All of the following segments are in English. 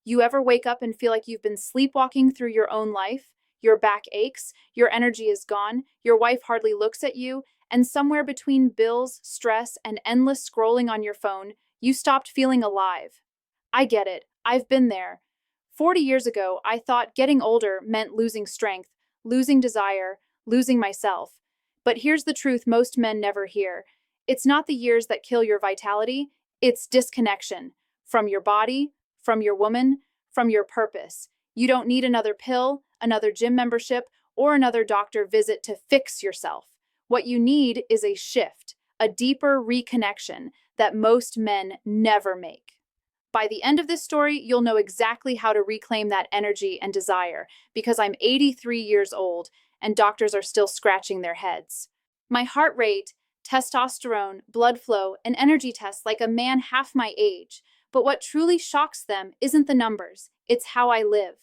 You ever wake up and feel like you've been sleepwalking through your own life? Your back aches, your energy is gone, your wife hardly looks at you, and somewhere between bills, stress, and endless scrolling on your phone, you stopped feeling alive. I get it. I've been there. 40 years ago, I thought getting older meant losing strength, losing desire, losing myself. But here's the truth most men never hear. It's not the years that kill your vitality, it's disconnection from your body, from your woman, from your purpose. You don't need another pill, another gym membership, or another doctor visit to fix yourself. What you need is a shift, a deeper reconnection that most men never make. By the end of this story, you'll know exactly how to reclaim that energy and desire because I'm 83 years old and doctors are still scratching their heads. My heart rate, testosterone, blood flow, and energy tests like a man half my age. But what truly shocks them isn't the numbers, it's how I live.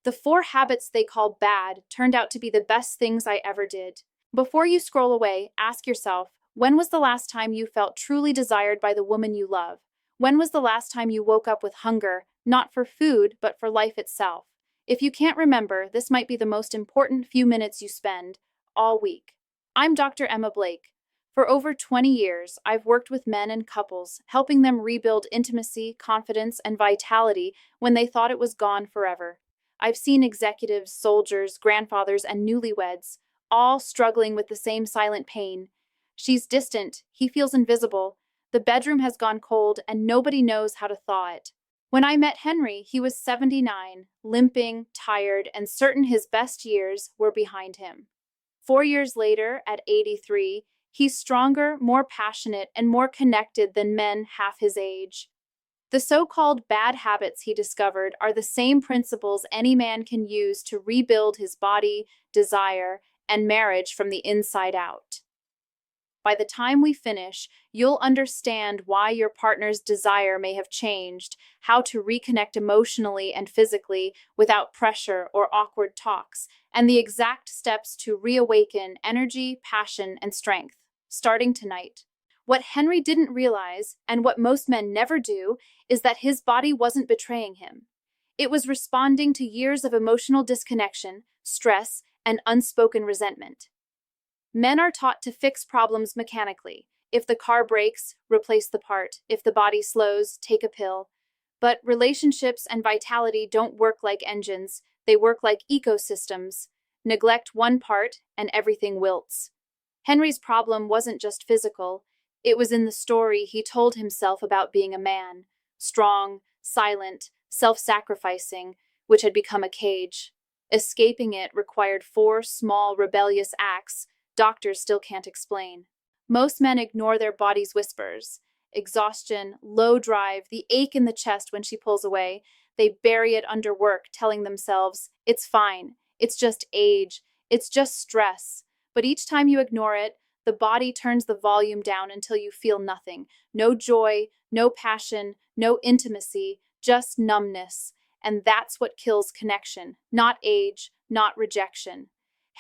The 4 habits they call bad turned out to be the best things I ever did. Before you scroll away, ask yourself, when was the last time you felt truly desired by the woman you love? When was the last time you woke up with hunger, not for food, but for life itself? If you can't remember, this might be the most important few minutes you spend all week. I'm Dr. Emma Blake. For over 20 years, I've worked with men and couples, helping them rebuild intimacy, confidence, and vitality when they thought it was gone forever. I've seen executives, soldiers, grandfathers, and newlyweds, all struggling with the same silent pain. She's distant, he feels invisible, the bedroom has gone cold, and nobody knows how to thaw it. When I met Henry, he was 79, limping, tired, and certain his best years were behind him. 4 years later, at 83, he's stronger, more passionate, and more connected than men half his age. The so-called bad habits he discovered are the same principles any man can use to rebuild his body, desire, and marriage from the inside out. By the time we finish, you'll understand why your partner's desire may have changed, how to reconnect emotionally and physically without pressure or awkward talks, and the exact steps to reawaken energy, passion, and strength, starting tonight. What Henry didn't realize, and what most men never do, is that his body wasn't betraying him. It was responding to years of emotional disconnection, stress, and unspoken resentment. Men are taught to fix problems mechanically. If the car breaks, replace the part. If the body slows, take a pill. But relationships and vitality don't work like engines. They work like ecosystems. Neglect one part, and everything wilts. Henry's problem wasn't just physical. It was in the story he told himself about being a man. Strong, silent, self-sacrificing, which had become a cage. Escaping it required 4 small, rebellious acts doctors still can't explain. Most men ignore their body's whispers. Exhaustion, low drive, the ache in the chest when she pulls away. They bury it under work, telling themselves, it's fine, it's just age, it's just stress. But each time you ignore it, the body turns the volume down until you feel nothing. No joy, no passion, no intimacy, just numbness. And that's what kills connection, not age, not rejection.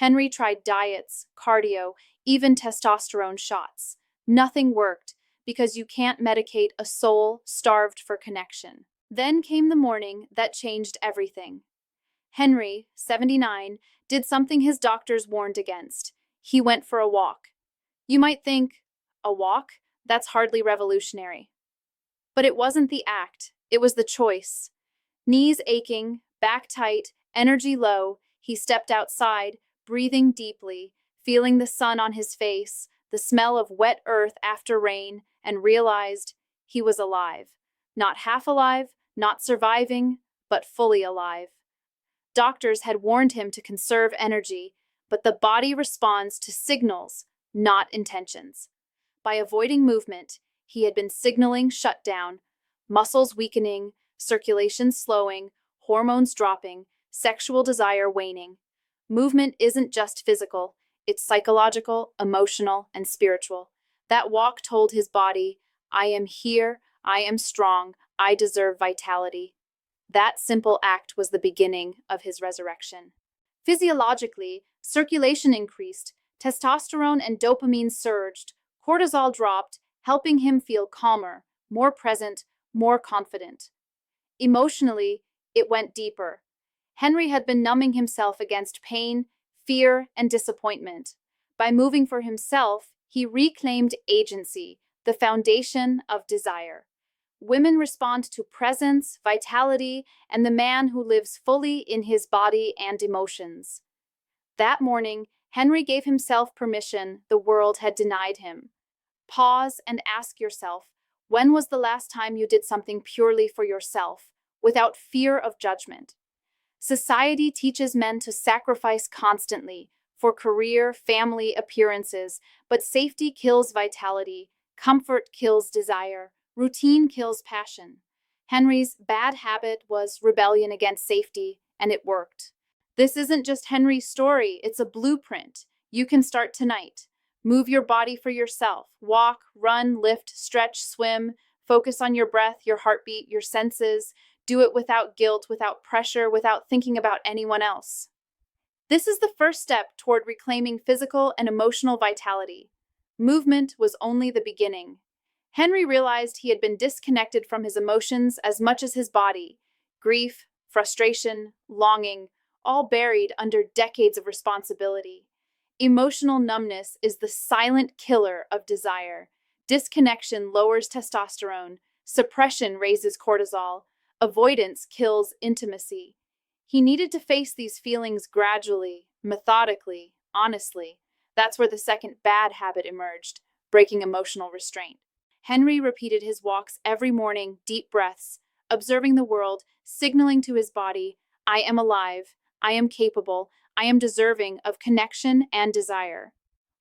Henry tried diets, cardio, even testosterone shots. Nothing worked because you can't medicate a soul starved for connection. Then came the morning that changed everything. Henry, 79, did something his doctors warned against. He went for a walk. You might think, a walk? That's hardly revolutionary. But it wasn't the act, it was the choice. Knees aching, back tight, energy low, he stepped outside, breathing deeply, feeling the sun on his face, the smell of wet earth after rain, and realized he was alive. Not half alive, not surviving, but fully alive. Doctors had warned him to conserve energy, but the body responds to signals, not intentions. By avoiding movement, he had been signaling shutdown, muscles weakening, circulation slowing, hormones dropping, sexual desire waning. Movement isn't just physical, it's psychological, emotional, and spiritual. That walk told his body, I am here, I am strong, I deserve vitality. That simple act was the beginning of his resurrection. Physiologically, circulation increased, testosterone and dopamine surged, cortisol dropped, helping him feel calmer, more present, more confident. Emotionally, It went deeper. Henry had been numbing himself against pain, fear, and disappointment. By moving for himself, he reclaimed agency, the foundation of desire. Women respond to presence, vitality, and the man who lives fully in his body and emotions. That morning, Henry gave himself permission the world had denied him. Pause and ask yourself, when was the last time you did something purely for yourself, without fear of judgment? Society teaches men to sacrifice constantly for career, family, appearances, but safety kills vitality, comfort kills desire, routine kills passion. Henry's bad habit was rebellion against safety, and it worked. This isn't just Henry's story, it's a blueprint. You can start tonight. Move your body for yourself. Walk, run, lift, stretch, swim. Focus on your breath, your heartbeat, your senses. Do it without guilt, without pressure, without thinking about anyone else. This is the first step toward reclaiming physical and emotional vitality. Movement was only the beginning. Henry realized he had been disconnected from his emotions as much as his body. Grief, frustration, longing, all buried under decades of responsibility. Emotional numbness is the silent killer of desire. Disconnection lowers testosterone. Suppression raises cortisol. Avoidance kills intimacy. He needed to face these feelings gradually, methodically, honestly. That's where the second bad habit emerged, breaking emotional restraint. Henry repeated his walks every morning, deep breaths, observing the world, signaling to his body, I am alive, I am capable, I am deserving of connection and desire.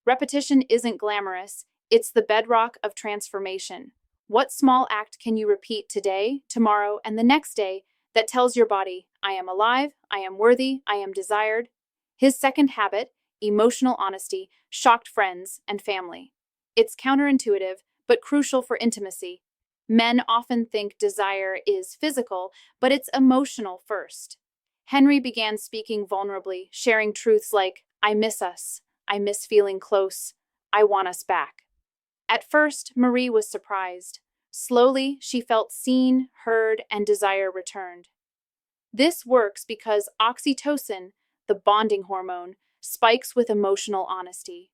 Repetition isn't glamorous, it's the bedrock of transformation. What small act can you repeat today, tomorrow, and the next day that tells your body, I am alive, I am worthy, I am desired? His second habit, emotional honesty, shocked friends and family. It's counterintuitive, but crucial for intimacy. Men often think desire is physical, but it's emotional first. Henry began speaking vulnerably, sharing truths like, I miss us, I miss feeling close, I want us back. At first, Marie was surprised. Slowly, she felt seen, heard, and desire returned. This works because oxytocin, the bonding hormone, spikes with emotional honesty.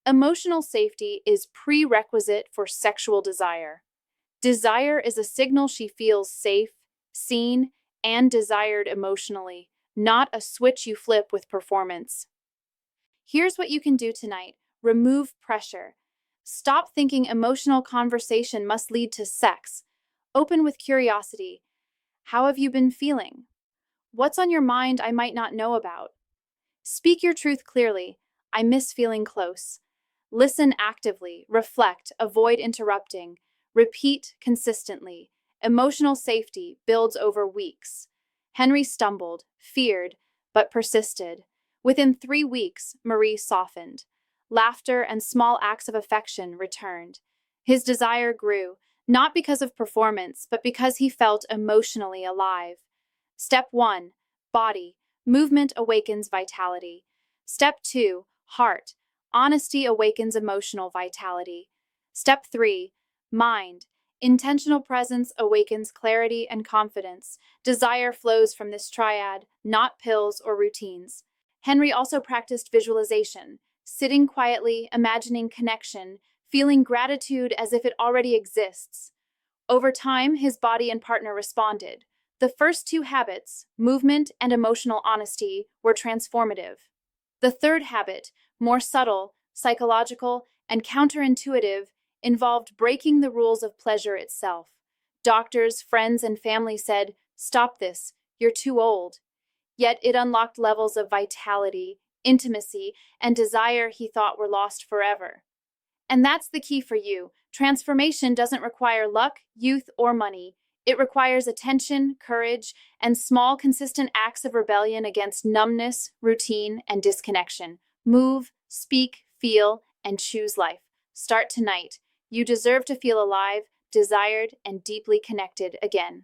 Emotional safety is prerequisite for sexual desire. Desire is a signal she feels safe, seen, and desired emotionally, not a switch you flip with performance. Here's what you can do tonight. Remove pressure. Stop thinking emotional conversation must lead to sex. Open with curiosity. How have you been feeling? What's on your mind I might not know about? Speak your truth clearly. I miss feeling close. Listen actively, reflect, avoid interrupting. Repeat consistently. Emotional safety builds over weeks. Henry stumbled, feared, but persisted. Within 3 weeks, Marie softened. Laughter and small acts of affection returned. His desire grew, not because of performance, but because he felt emotionally alive. Step 1, body. Movement awakens vitality. Step 2, heart. Honesty awakens emotional vitality. Step 3, mind. Intentional presence awakens clarity and confidence. Desire flows from this triad, not pills or routines. Henry also practiced visualization, sitting quietly, imagining connection, feeling gratitude as if it already exists. Over time, his body and partner responded. The first 2 habits, movement and emotional honesty, were transformative. The third habit, more subtle, psychological, and counterintuitive, involved breaking the rules of pleasure itself. Doctors, friends, and family said, stop this, you're too old. Yet it unlocked levels of vitality, intimacy, and desire he thought were lost forever. And that's the key for you. Transformation doesn't require luck, youth, or money. It requires attention, courage, and small, consistent acts of rebellion against numbness, routine, and disconnection. Move, speak, feel, and choose life. Start tonight. You deserve to feel alive, desired, and deeply connected again.